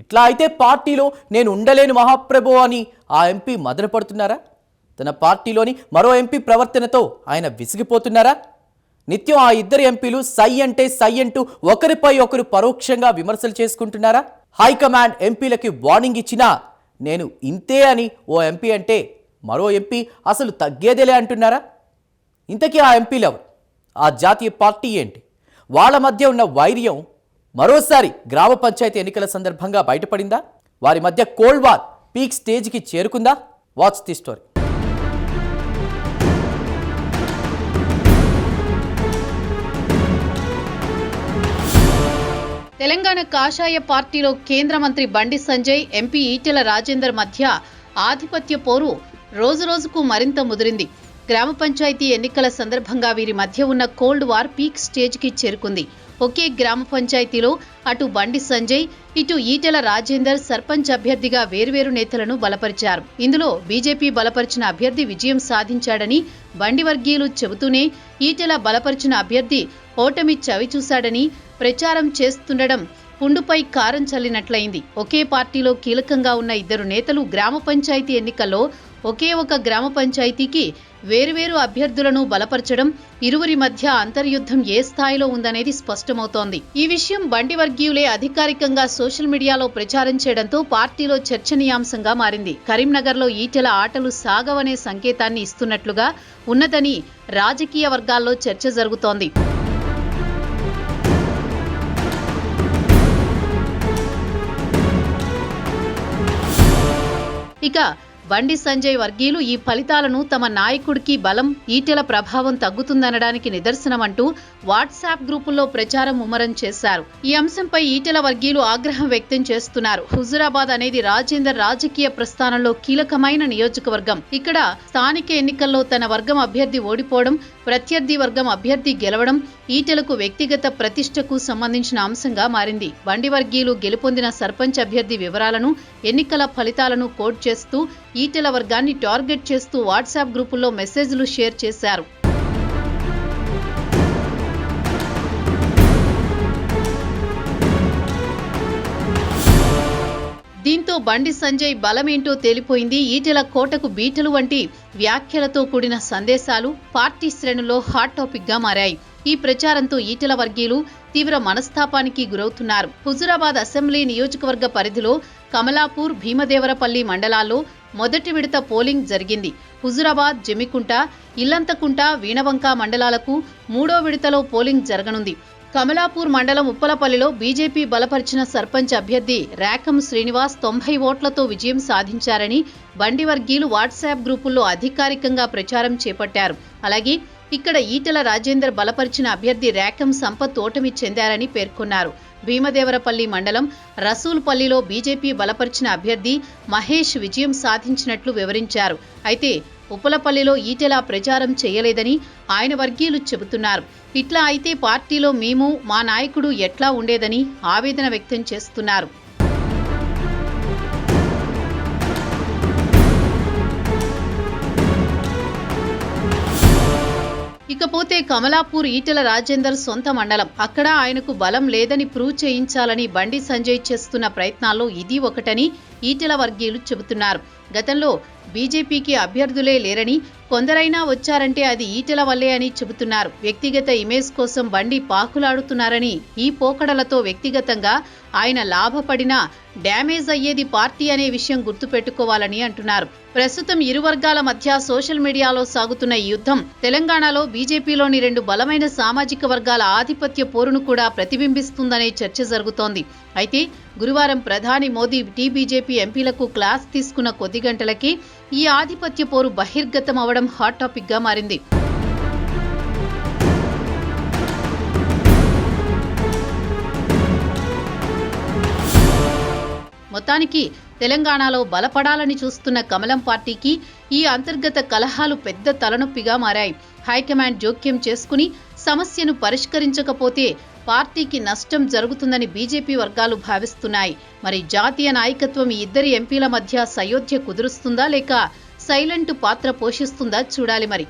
ఇట్లా అయితే పార్టీలో నేను ఉండలేను మహాప్రభు అని ఆ ఎంపీ మదనపడుతున్నారా? తన పార్టీలోని మరో ఎంపీ ప్రవర్తనతో ఆయన విసిగిపోతున్నారా? నిత్యం ఆ ఇద్దరు ఎంపీలు సై అంటే సై అంటూ ఒకరిపై ఒకరు పరోక్షంగా విమర్శలు చేసుకుంటున్నారా? హైకమాండ్ ఎంపీలకి వార్నింగ్ ఇచ్చినా నేను ఇంతే అని ఓ ఎంపీ అంటే మరో ఎంపీ అసలు తగ్గేదేలే అంటున్నారా? ఇంతకీ ఆ ఎంపీలు ఎవరు? ఆ జాతీయ పార్టీ ఏంటి? వాళ్ళ మధ్య ఉన్న వైర్యం మరోసారి గ్రామ పంచాయతీ ఎన్నికల సందర్భంగా బయటపడిందా? వారి మధ్య కోల్డ్ వార్ పీక్ స్టేజ్కి చేరుకుందా? Watch the story. తెలంగాణ కాషాయ పార్టీలో కేంద్ర మంత్రి బండి సంజయ్, ఎంపీ ఈటెల రాజేందర్ మధ్య ఆధిపత్య పోరు రోజురోజుకు మరింత ముదిరింది. గ్రామ పంచాయతీ ఎన్నికల సందర్భంగా వీరి మధ్య ఉన్న కోల్డ్ వార్ పీక్ స్టేజ్కి చేరుకుంది. ఒకే గ్రామ పంచాయతీలో అటు బండి సంజయ్, ఇటు ఈటెల రాజేందర్ సర్పంచ్ అభ్యర్థిగా వేర్వేరు నేతలను బలపరిచారు. ఇందులో బీజేపీ బలపరిచిన అభ్యర్థి విజయం సాధించాడని బండి వర్గీయులు చెబుతూనే, ఈటెల బలపరిచిన అభ్యర్థి ఓటమి చవిచూశాడని ప్రచారం చేస్తుండడం పుండుపై కారం చల్లినట్లయింది. ఒకే పార్టీలో కీలకంగా ఉన్న ఇద్దరు నేతలు గ్రామ పంచాయతీ ఎన్నికల్లో ఒకే ఒక గ్రామ పంచాయతీకి వేరువేరు అభ్యర్థులను బలపరచడం ఇరువురి మధ్య అంతర్యుద్ధం ఏ స్థాయిలో ఉందనేది స్పష్టమవుతోంది. ఈ విషయం బండి వర్గీయులే అధికారికంగా సోషల్ మీడియాలో ప్రచారం చేయడంతో పార్టీలో చర్చనీయాంశంగా మారింది. కరీంనగర్లో ఈటెల ఆటలు సాగవనే సంకేతాన్ని ఇస్తున్నట్లుగా ఉన్నదని రాజకీయ వర్గాల్లో చర్చ జరుగుతోంది. ఇక బండి సంజయ్ వర్గీయులు ఈ ఫలితాలను తమ నాయకుడికి బలం, ఈటెల ప్రభావం తగ్గుతుందనడానికి నిదర్శనమంటూ వాట్సాప్ గ్రూపుల్లో ప్రచారం ముమ్మరం చేశారు. ఈ అంశంపై ఈటెల వర్గీయులు ఆగ్రహం వ్యక్తం చేస్తున్నారు. హుజురాబాద్ అనేది రాజేందర్ రాజకీయ ప్రస్థానంలో కీలకమైన నియోజకవర్గం. ఇక్కడ స్థానిక ఎన్నికల్లో తన వర్గం అభ్యర్థి ఓడిపోవడం, ప్రత్యర్థి వర్గం అభ్యర్థి గెలవడం ఈటెలకు వ్యక్తిగత ప్రతిష్టకు సంబంధించిన అంశంగా మారింది. బండి వర్గీయులు గెలుపొందిన సర్పంచ్ అభ్యర్థి వివరాలను, ఎన్నికల ఫలితాలను కోట్ చేస్తూ ఈటెల వర్గాన్ని టార్గెట్ చేస్తూ వాట్సాప్ గ్రూపుల్లో మెసేజ్లు షేర్ చేశారు. దీంతో బండి సంజయ్ బలమేంటో తేలిపోయింది. ఈటెల కోటకు బీటలు వంటి వ్యాఖ్యలతో కూడిన సందేశాలు పార్టీ శ్రేణుల్లో హాట్ టాపిక్ గా మారాయి. ఈ ప్రచారంతో ఈటెల వర్గీయులు తీవ్ర మనస్తాపానికి గురవుతున్నారు. హుజురాబాద్ అసెంబ్లీ నియోజకవర్గ పరిధిలో కమలాపూర్, భీమదేవరపల్లి మండలాల్లో మొదటి విడత పోలింగ్ జరిగింది. హుజురాబాద్, జమికుంట, ఇల్లంతకుంట, వీణవంక మండలాలకు మూడో విడతలో పోలింగ్ జరగనుంది. కమలాపూర్ మండలం ఉప్పలపల్లిలో బీజేపీ బలపరిచిన సర్పంచ్ అభ్యర్థి రేఖం శ్రీనివాస్ 90 ఓట్లతో విజయం సాధించారని బండి వర్గీయులు వాట్సాప్ గ్రూపుల్లో అధికారికంగా ప్రచారం చేపట్టారు. అలాగే ఇక్కడ ఈటెల రాజేందర్ బలపరిచిన అభ్యర్థి రేఖం సంపత్ ఓటమి చెందారని పేర్కొన్నారు. భీమదేవరపల్లి మండలం రసూల్పల్లిలో బీజేపీ బలపరిచిన అభ్యర్థి మహేష్ విజయం సాధించినట్లు వివరించారు. అయితే ఉప్పలపల్లిలో ఈటెల ప్రచారం చేయలేదని ఆయన వర్గీయులు చెబుతున్నారు. ఇట్లా అయితే పార్టీలో మేము, మా నాయకుడు ఎట్లా ఉండేదని ఆవేదన వ్యక్తం చేస్తున్నారు. ఇకపోతే కమలాపూర్ ఈటెల రాజేందర్ సొంత మండలం. అక్కడ ఆయనకు బలం లేదని ప్రూవ్ చేయించాలని బండి సంజయ్ చేస్తున్న ప్రయత్నాల్లో ఇది ఒకటని ఈటెల వర్గీయులు చెబుతున్నారు. గతంలో బీజేపీకి అభ్యర్థులే లేరని, కొందరైనా వచ్చారంటే అది ఈటెల వల్లే అని చెబుతున్నారు. వ్యక్తిగత ఇమేజ్ కోసం బండి పాకులాడుతున్నారని, ఈ పోకడలతో వ్యక్తిగతంగా ఆయన లాభపడినా డ్యామేజ్ అయ్యేది పార్టీ అనే విషయం గుర్తుపెట్టుకోవాలని అంటున్నారు. ప్రస్తుతం ఇరు వర్గాల మధ్య సోషల్ మీడియాలో సాగుతున్న ఈ యుద్ధం తెలంగాణలో బీజేపీలోని రెండు బలమైన సామాజిక వర్గాల ఆధిపత్య పోరును కూడా ప్రతిబింబిస్తుందనే చర్చ జరుగుతోంది. అయితే గురువారం ప్రధాని మోదీ టీబీజేపీ ఎంపీలకు క్లాస్ తీసుకున్న కొద్ది గంటలకి ఈ ఆధిపత్య పోరు బహిర్గతం అవడం హాట్ టాపిక్ గా మారింది. మొత్తానికి తెలంగాణలో బలపడాలని చూస్తున్న కమలం పార్టీకి ఈ అంతర్గత కలహాలు పెద్ద తలనొప్పిగా మారాయి. హైకమాండ్ జోక్యం చేసుకుని సమస్యను పరిష్కరించకపోతే పార్టీకి నష్టం జరుగుతుందని బీజేపీ వర్గాలు భావిస్తున్నాయి. మరి జాతీయ నాయకత్వం ఈ ఇద్దరి ఎంపీల మధ్య సయోధ్య కుదురుస్తుందా లేక సైలెంట్ పాత్ర పోషిస్తుందా చూడాలి మరి.